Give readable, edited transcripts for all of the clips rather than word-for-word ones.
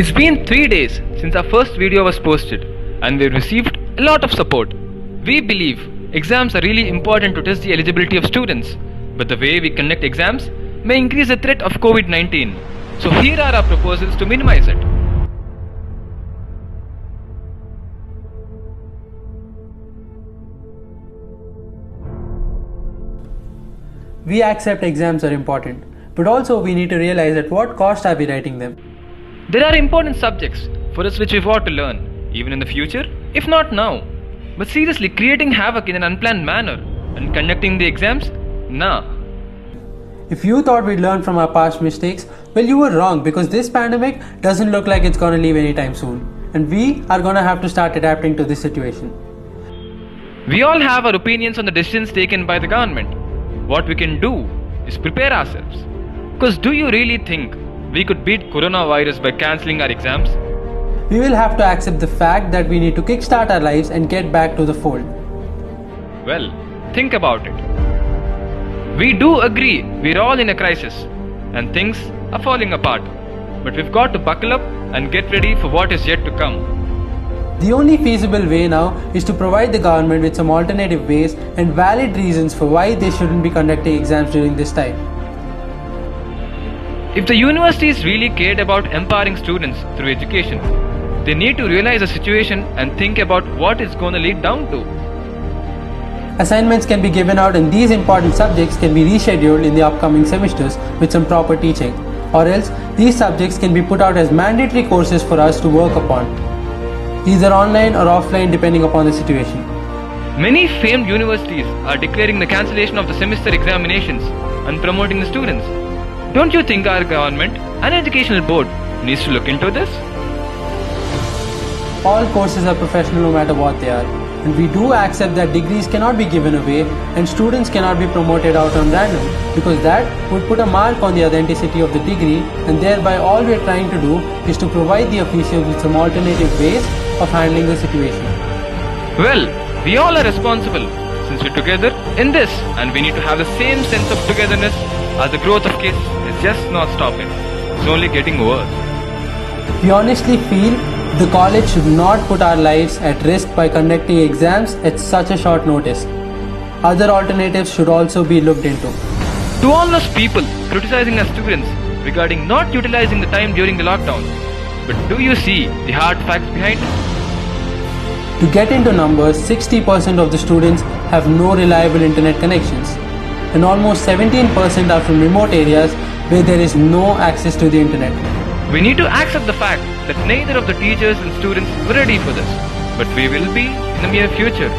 It's been 3 days since our first video was posted and we've received a lot of support. We believe exams are really important to test the eligibility of students, but the way we conduct exams may increase the threat of COVID-19. So here are our proposals to minimize it. We accept exams are important, but also we need to realize at what cost are we writing them. There are important subjects for us which we've got to learn, even in the future, if not now. But seriously, creating havoc in an unplanned manner and conducting the exams? Nah. If you thought we'd learn from our past mistakes, well, you were wrong, because this pandemic doesn't look like it's gonna leave anytime soon. And we are gonna have to start adapting to this situation. We all have our opinions on the decisions taken by the government. What we can do is prepare ourselves. Because do you really think we could beat coronavirus by cancelling our exams? We will have to accept the fact that we need to kickstart our lives and get back to the fold. Well, think about it. We do agree we're all in a crisis and things are falling apart. But we've got to buckle up and get ready for what is yet to come. The only feasible way now is to provide the government with some alternative ways and valid reasons for why they shouldn't be conducting exams during this time. If the universities really cared about empowering students through education, they need to realize the situation and think about what it's going to lead down to. Assignments can be given out and these important subjects can be rescheduled in the upcoming semesters with some proper teaching. Or else, these subjects can be put out as mandatory courses for us to work upon, either online or offline depending upon the situation. Many famed universities are declaring the cancellation of the semester examinations and promoting the students. Don't you think our government and educational board needs to look into this? All courses are professional no matter what they are, and we do accept that degrees cannot be given away and students cannot be promoted out on random, because that would put a mark on the authenticity of the degree, and thereby all we are trying to do is to provide the officials with some alternative ways of handling the situation. Well, we all are responsible since we're together in this, and we need to have the same sense of togetherness as the growth of cases is just not stopping. It's only getting worse. We honestly feel the college should not put our lives at risk by conducting exams at such a short notice. Other alternatives should also be looked into. To all those people criticizing our students regarding not utilizing the time during the lockdown, but do you see the hard facts behind it? To get into numbers, 60% of the students have no reliable internet connections, and almost 17% are from remote areas where there is no access to the internet. We need to accept the fact that neither of the teachers and students were ready for this, but we will be in the near future.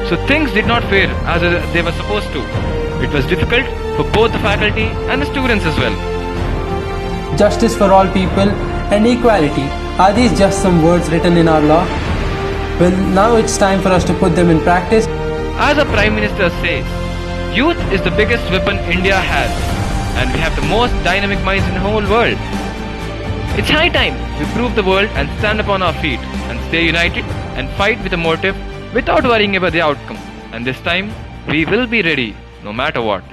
So things did not fare as they were supposed to. It was difficult for both the faculty and the students as well. Justice for all people and equality, are these just some words written in our law? Well, now it's time for us to put them in practice. As our Prime Minister says, youth is the biggest weapon India has, and we have the most dynamic minds in the whole world. It's high time we prove the world and stand upon our feet and stay united and fight with a motive without worrying about the outcome. And this time, we will be ready no matter what.